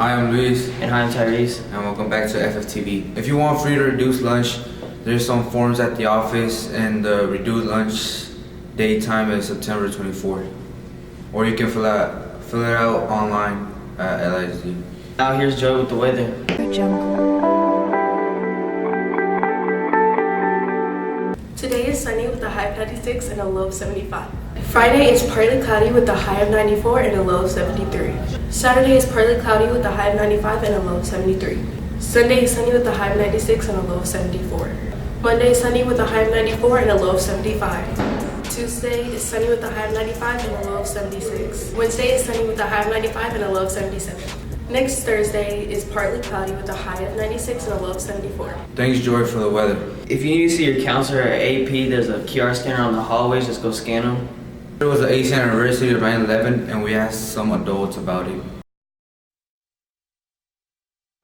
Hi, I'm Luis. And hi, I'm Tyrese. And welcome back to FFTV. If you want free to reduce lunch, there's some forms at the office, and the reduced lunch date time is September 24th. Or you can fill it out online at LISD. Now here's Joe with the weather. Today is sunny with a high of 96 and a low of 75. Friday is partly cloudy with a high of 94 and a low of 73. Saturday is partly cloudy with a high of 95 and a low of 73. Sunday is sunny with a high of 96 and a low of 74. Monday is sunny with a high of 94 and a low of 75. Tuesday is sunny with a high of 95 and a low of 76. Wednesday is sunny with a high of 95 and a low of 77. Next Thursday is partly cloudy with a high of 96 and a low of 74. Thanks, Joy, for the weather. If you need to see your counselor at AP, there's a QR scanner on the hallways. Just go scan them. It was the 8th anniversary of 9/11, and we asked some adults about it.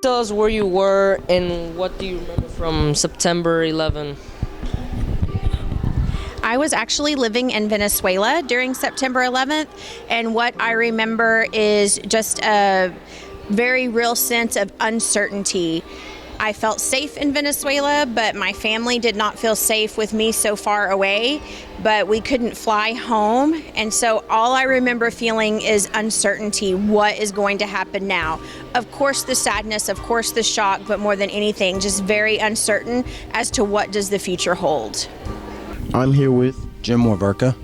Tell us where you were and what do you remember from September 11? I was actually living in Venezuela during September 11th, and what I remember is just a very real sense of uncertainty. I felt safe in Venezuela, but my family did not feel safe with me so far away, but we couldn't fly home. And so all I remember feeling is uncertainty. What is going to happen now? Of course the sadness, of course the shock, but more than anything, just very uncertain as to what does the future hold. I'm here with Jim Warverka.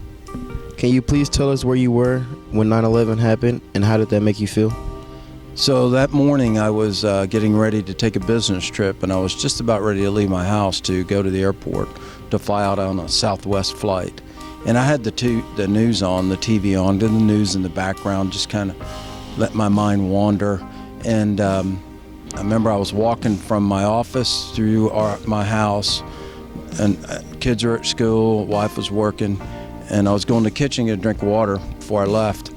Can you please tell us where you were when 9/11 happened and how did that make you feel? So that morning I was getting ready to take a business trip, and I was just about ready to leave my house to go to the airport to fly out on a Southwest flight. And I had the news on, the TV on, did the news in the background, just kind of let my mind wander. And I remember I was walking from my office through my house, and kids were at school, wife was working, and I was going to the kitchen to drink water before I left.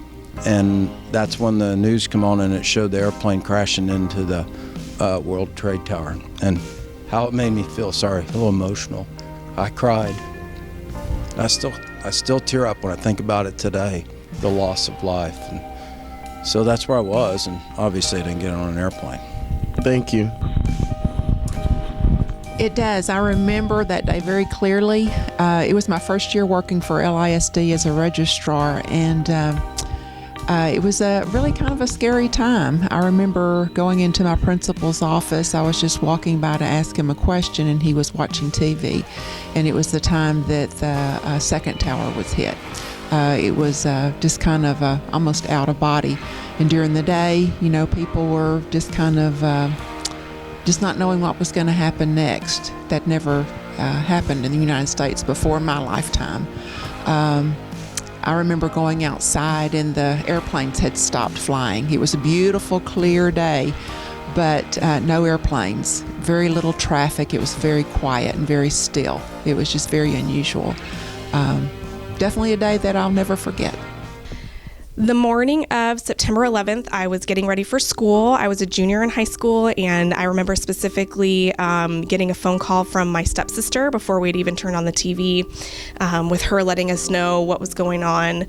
And that's when the news came on and it showed the airplane crashing into the World Trade Tower. And how it made me feel, a little emotional. I cried. I still tear up when I think about it today, the loss of life. And so that's where I was, and obviously I didn't get on an airplane. Thank you. It does. I remember that day very clearly. It was my first year working for LISD as a registrar, and it was a really kind of a scary time. I remember going into my principal's office. I was just walking by to ask him a question, and he was watching TV. And it was the time that the second tower was hit. It was just kind of almost out of body. And during the day, people were just kind of just not knowing what was going to happen next. That never happened in the United States before my lifetime. I remember going outside and the airplanes had stopped flying. It was a beautiful, clear day, but no airplanes, very little traffic. It was very quiet and very still. It was just very unusual. Definitely a day that I'll never forget. The morning of September 11th, I was getting ready for school. I was a junior in high school, and I remember specifically getting a phone call from my stepsister before we'd even turned on the TV, with her letting us know what was going on.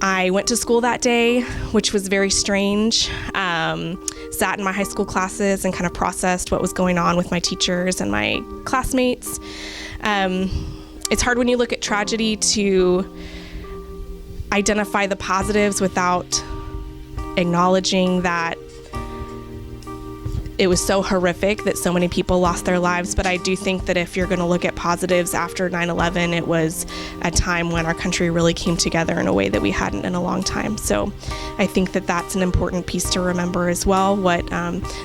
I went to school that day, which was very strange. Sat in my high school classes and kind of processed what was going on with my teachers and my classmates. It's hard when you look at tragedy to identify the positives without acknowledging that it was so horrific that so many people lost their lives. But I do think that if you're going to look at positives after 9/11, it was a time when our country really came together in a way that we hadn't in a long time. So I think that that's an important piece to remember as well, what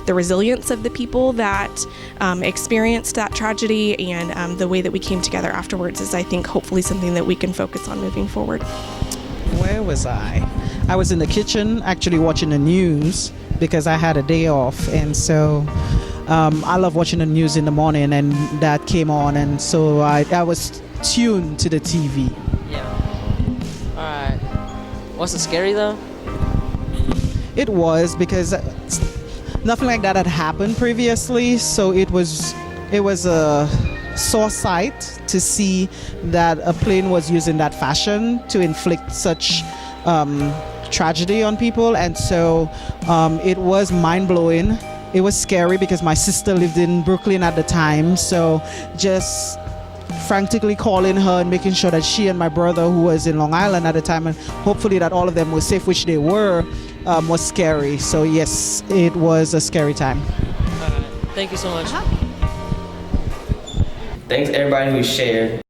the resilience of the people that experienced that tragedy and the way that we came together afterwards is, I think, hopefully something that we can focus on moving forward. Where was I? I was in the kitchen actually watching the news because I had a day off, and so I love watching the news in the morning, and that came on, and so I was tuned to the TV. Yeah. Alright. Was it scary though? It was, because nothing like that had happened previously, so it was a sore sight to see that a plane was used in that fashion to inflict such tragedy on people, and so it was mind-blowing. It was scary because my sister lived in Brooklyn at the time, so just frantically calling her and making sure that she and my brother, who was in Long Island at the time, and hopefully that all of them were safe, which they were, was scary. So yes, it was a scary time. Thank you so much. Thanks everybody who shared.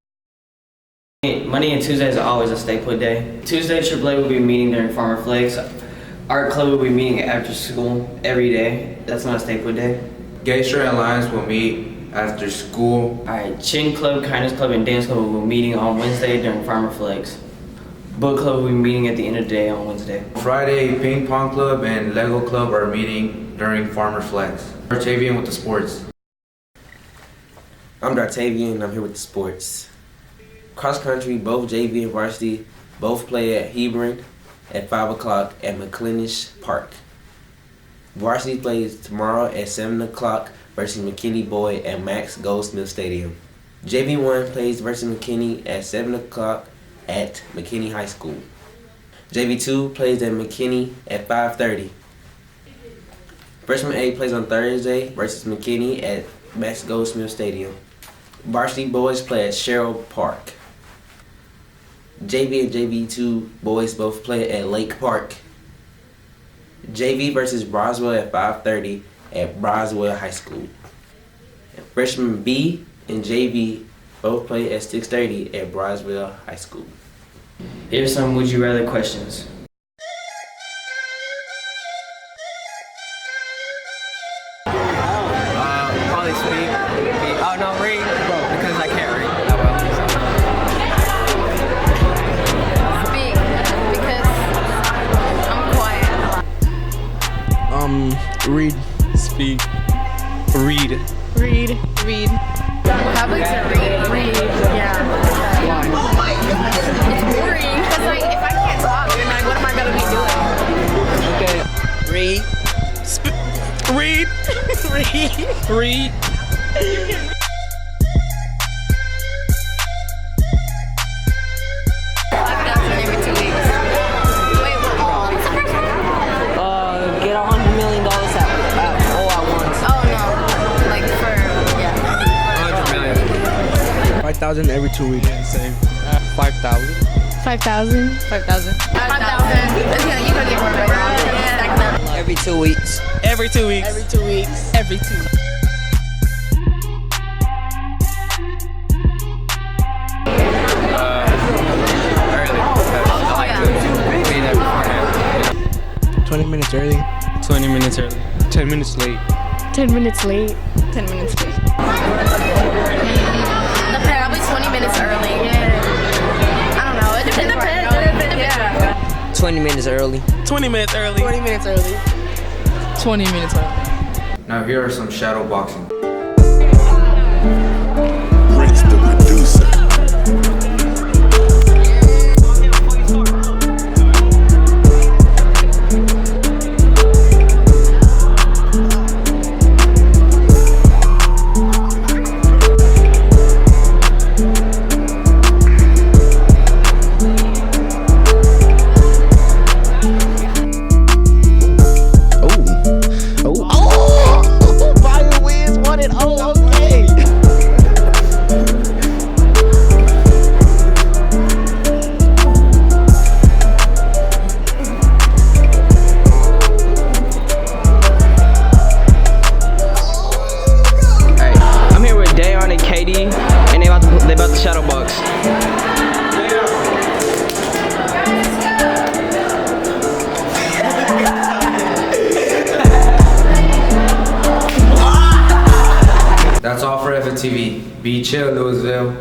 Monday and Tuesdays are always a stay put day. Tuesday, AAA will be meeting during Farmer Flex. Art Club will be meeting after school every day. That's not a stay put day. Gay Straight Alliance will meet after school. Alright, Chin Club, Kindness Club, and Dance Club will be meeting on Wednesday during Farmer Flex. Book Club will be meeting at the end of the day on Wednesday. Friday, Ping Pong Club and Lego Club are meeting during Farmer Flex. Octavian with the sports. I'm Dartavian, I'm here with the sports. Cross country, both JV and varsity, both play at Hebron at 5 o'clock at McClinish Park. Varsity plays tomorrow at 7 o'clock versus McKinney Boy at Max Goldsmith Stadium. JV1 plays versus McKinney at 7 o'clock at McKinney High School. JV2 plays at McKinney at 5:30. Freshman A plays on Thursday versus McKinney at Max Goldsmith Stadium. Varsity boys play at Sherrill Park. JV and JV2 boys both play at Lake Park. JV versus Broswell at 5:30 at Broswell High School. And freshman B and JV both play at 6:30 at Broswell High School. Here's some would you rather questions. Probably speak. Oh no, read. Because I can't read that well. Speak, because I'm quiet. Read. Speak. Read. Read. Public to read. Yeah. Why? It's boring. Because like, if I can't talk, then like, what am I gonna be doing? Okay. Read. Read. Read. Every 2 weeks. Wait, what? What's the first one? Get $100 million all at once. Oh no. Like for, yeah. 100 million. 5,000 every 2 weeks. Yeah, same. 5,000. 5,000. 5,000. 5,000. Yeah, you can get more right now. Stack them. Every 2 weeks. Every 2 weeks. Every 2 weeks. Every 2 weeks. Early. I like to be there beforehand. 20 minutes early. 20 minutes early. 10 minutes late. 10 minutes late. 10 minutes late. Probably 20 minutes early. I don't know. It depends. Yeah. 20 minutes early. 20 minutes early. 20 minutes early. 20 minutes early. Now here are some shadow boxing. Prince the Producer. They about to shadow box. That's all for FFTV. Be chill, Louisville.